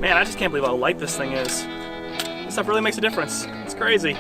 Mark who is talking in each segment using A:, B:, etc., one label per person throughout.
A: Man, I just can't believe how light this thing is. This stuff really makes a difference. It's crazy.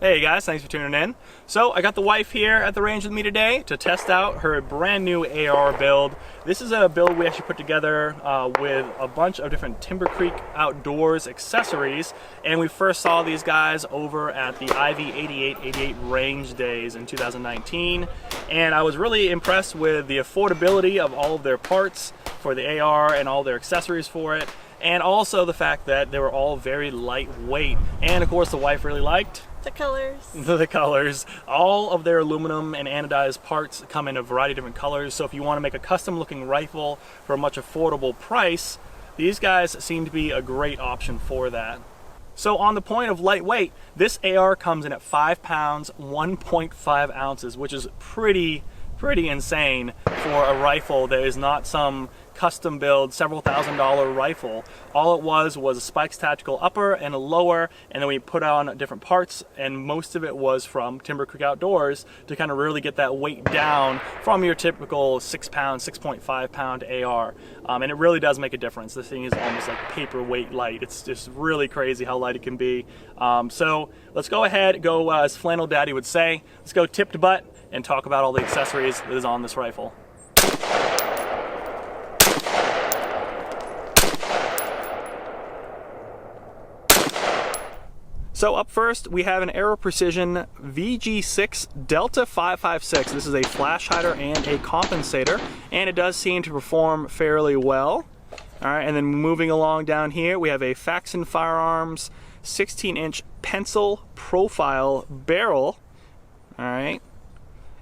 A: Hey guys, thanks for tuning in. So I got the wife here at the range with me today to test out her brand new AR build. This is a build we actually put together with a bunch of different Timber Creek Outdoors accessories, and we first saw these guys over at the IV8888 range days in 2019, and I was really impressed with the affordability of all of their parts for the AR and all their accessories for it, and also the fact that they were all very lightweight, and of course the wife really liked
B: the colors.
A: The colors. All of their aluminum and anodized parts come in a variety of different colors, so if you want to make a custom looking rifle for a much affordable price, these guys seem to be a great option for that. So on the point of lightweight, this AR comes in at 5 pounds, 1.5 ounces, which is pretty insane for a rifle that is not some custom build several $1,000 rifle. All it was a Spikes tactical upper and a lower, and then we put on different parts, and most of it was from Timber Creek Outdoors to kind of really get that weight down from your typical 6 pound, 6.5 pound AR. And it really does make a difference. This thing is almost like paperweight light. It's just really crazy how light it can be. So let's go ahead, as Flannel Daddy would say, let's go tip to butt and talk about all the accessories that is on this rifle. So up first, we have an Aero Precision VG6 Delta 556. This is a flash hider and a compensator, and it does seem to perform fairly well. All right, and then moving along down here, we have a Faxon Firearms 16-inch pencil profile barrel. All right,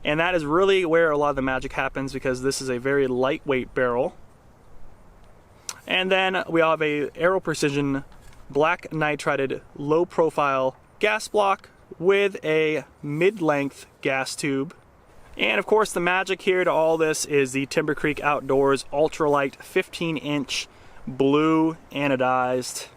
A: and that is really where a lot of the magic happens, because this is a very lightweight barrel. And then we have a Aero Precision black nitrided low profile gas block with a mid-length gas tube. And of course the magic here to all this is the Timber Creek Outdoors ultralight 15-inch blue anodized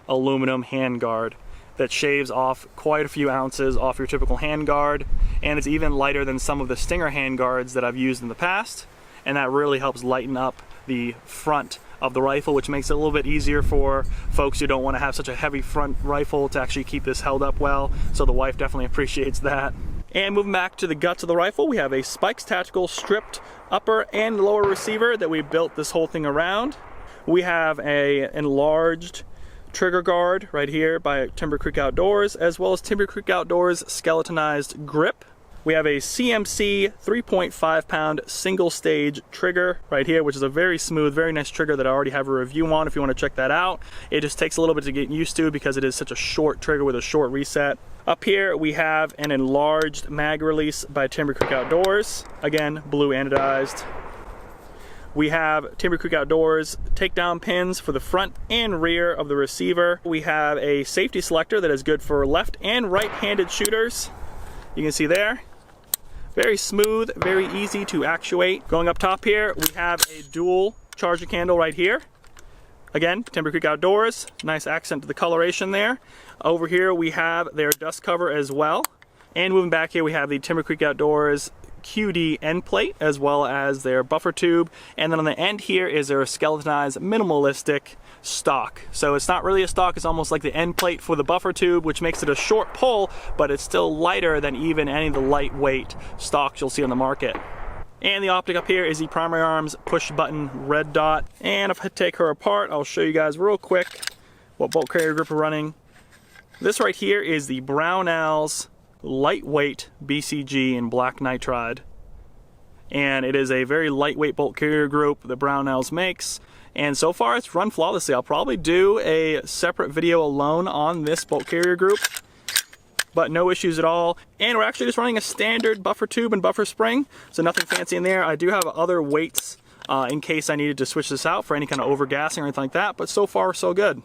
A: aluminum handguard that shaves off quite a few ounces off your typical handguard, and it's even lighter than some of the Stinger handguards that I've used in the past, and that really helps lighten up the front of the rifle, which makes it a little bit easier for folks who don't want to have such a heavy front rifle to actually keep this held up well. So the wife definitely appreciates that. And moving back to the guts of the rifle, we have a Spikes Tactical stripped upper and lower receiver that we built this whole thing around. We have a enlarged trigger guard right here by Timber Creek Outdoors, as well as Timber Creek Outdoors skeletonized grip. We have a CMC 3.5 pound single stage trigger right here, which is a very smooth, very nice trigger that I already have a review on if you want to check that out. It just takes a little bit to get used to because it is such a short trigger with a short reset. Up here we have an enlarged mag release by Timber Creek Outdoors, again blue anodized. We have Timber Creek Outdoors takedown pins for the front and rear of the receiver. We have a safety selector that is good for left and right-handed shooters. You can see there. Very smooth, very easy to actuate. Going up top here, we have a dual charging candle right here. Again, Timber Creek Outdoors, nice accent to the coloration there. Over here we have their dust cover as well. And moving back here, we have the Timber Creek Outdoors QD end plate, as well as their buffer tube. And then on the end here is their skeletonized minimalistic stock. So it's not really a stock, it's almost like the end plate for the buffer tube, which makes it a short pull, but it's still lighter than even any of the lightweight stocks you'll see on the market. And the optic up here is the Primary Arms push button red dot. And if I take her apart, I'll show you guys real quick what bolt carrier grip we're running. This right here is the Brownells lightweight BCG in black nitride. and it is a very lightweight bolt carrier group that Brownells makes. And so far it's run flawlessly. I'll probably do a separate video alone on this bolt carrier group, but no issues at all. And we're actually just running a standard buffer tube and buffer spring, so nothing fancy in there. I do have other weights in case I needed to switch this out for any kind of overgassing or anything like that, but so far so good.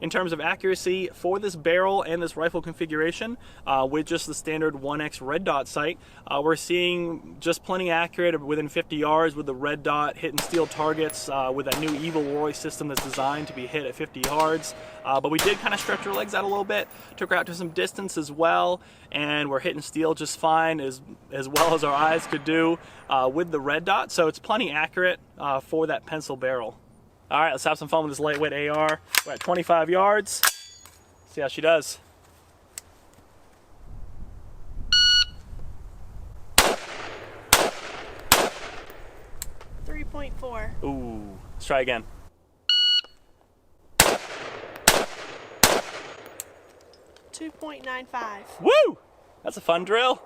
A: In terms of accuracy for this barrel and this rifle configuration, with just the standard 1X red dot sight, we're seeing just plenty accurate within 50 yards with the red dot hitting steel targets with that new Evil Roy system that's designed to be hit at 50 yards. But we did kind of stretch our legs out a little bit, took her out to some distance as well, and we're hitting steel just fine, as well as our eyes could do with the red dot. So it's plenty accurate for that pencil barrel. All right, let's have some fun with this lightweight AR. We're at 25 yards. See how she does.
B: 3.4.
A: Ooh, let's try again.
B: 2.95.
A: Woo! That's a fun drill.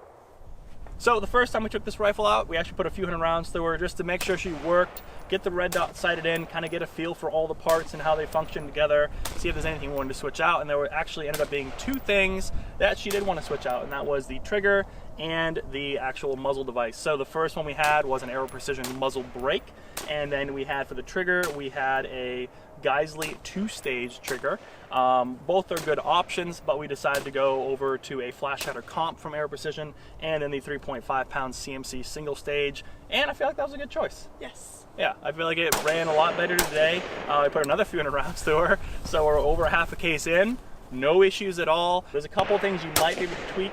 A: So the first time we took this rifle out, we actually put a few hundred rounds through her just to make sure she worked, get the red dot sighted in, kind of get a feel for all the parts and how they function together, see if there's anything we wanted to switch out. And there were actually ended up being two things that she did want to switch out, and that was the trigger and the actual muzzle device. So the first one we had was an Aero Precision muzzle brake, and then we had for the trigger, we had a Geisley 2-stage trigger. Both are good options, but we decided to go over to a flash hider comp from Aero Precision, and then the 3.5 pound CMC single stage, and I feel like that was a good choice.
B: Yes.
A: Yeah, I feel like it ran a lot better today. I put another few hundred rounds through her, so we're over half a case in. No issues at all. There's a couple things you might be able to tweak.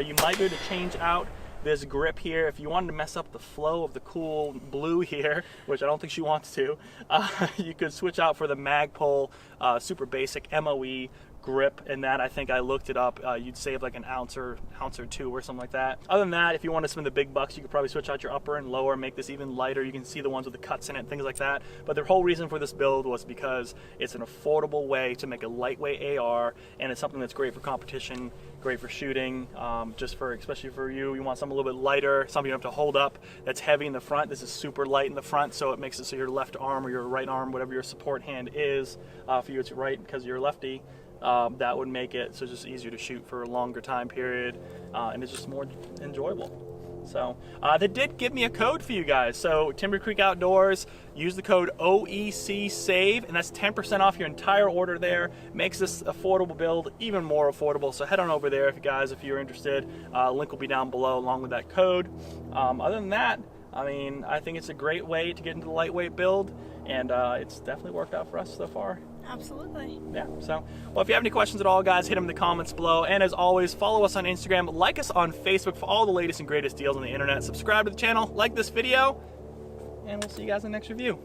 A: You might be able to change out this grip here. If you wanted to mess up the flow of the cool blue here, which I don't think she wants to, you could switch out for the Magpul super basic MOE grip, and that, I think I looked it up, you'd save like an ounce or two or something like that. Other than that, if you want to spend the big bucks, you could probably switch out your upper and lower, make this even lighter. You can see the ones with the cuts in it, things like that. But the whole reason for this build was because it's an affordable way to make a lightweight AR, and it's something that's great for competition, great for shooting, especially for you want something a little bit lighter, something you don't have to hold up, that's heavy in the front. This is super light in the front, so it makes it so your left arm or your right arm, whatever your support hand is, for you it's right because you're lefty. That would make it so it's just easier to shoot for a longer time period, and it's just more enjoyable. So they did give me a code for you guys. So Timber Creek Outdoors, use the code OECSAVE, and that's 10% off your entire order there. Makes this affordable build even more affordable. So head on over there if you're interested. Link will be down below along with that code. Other than that, I mean, I think it's a great way to get into the lightweight build, and it's definitely worked out for us so far.
B: Absolutely.
A: Yeah, so, well, if you have any questions at all, guys, hit them in the comments below. And as always, follow us on Instagram, like us on Facebook for all the latest and greatest deals on the internet. Subscribe to the channel, like this video, and we'll see you guys in the next review.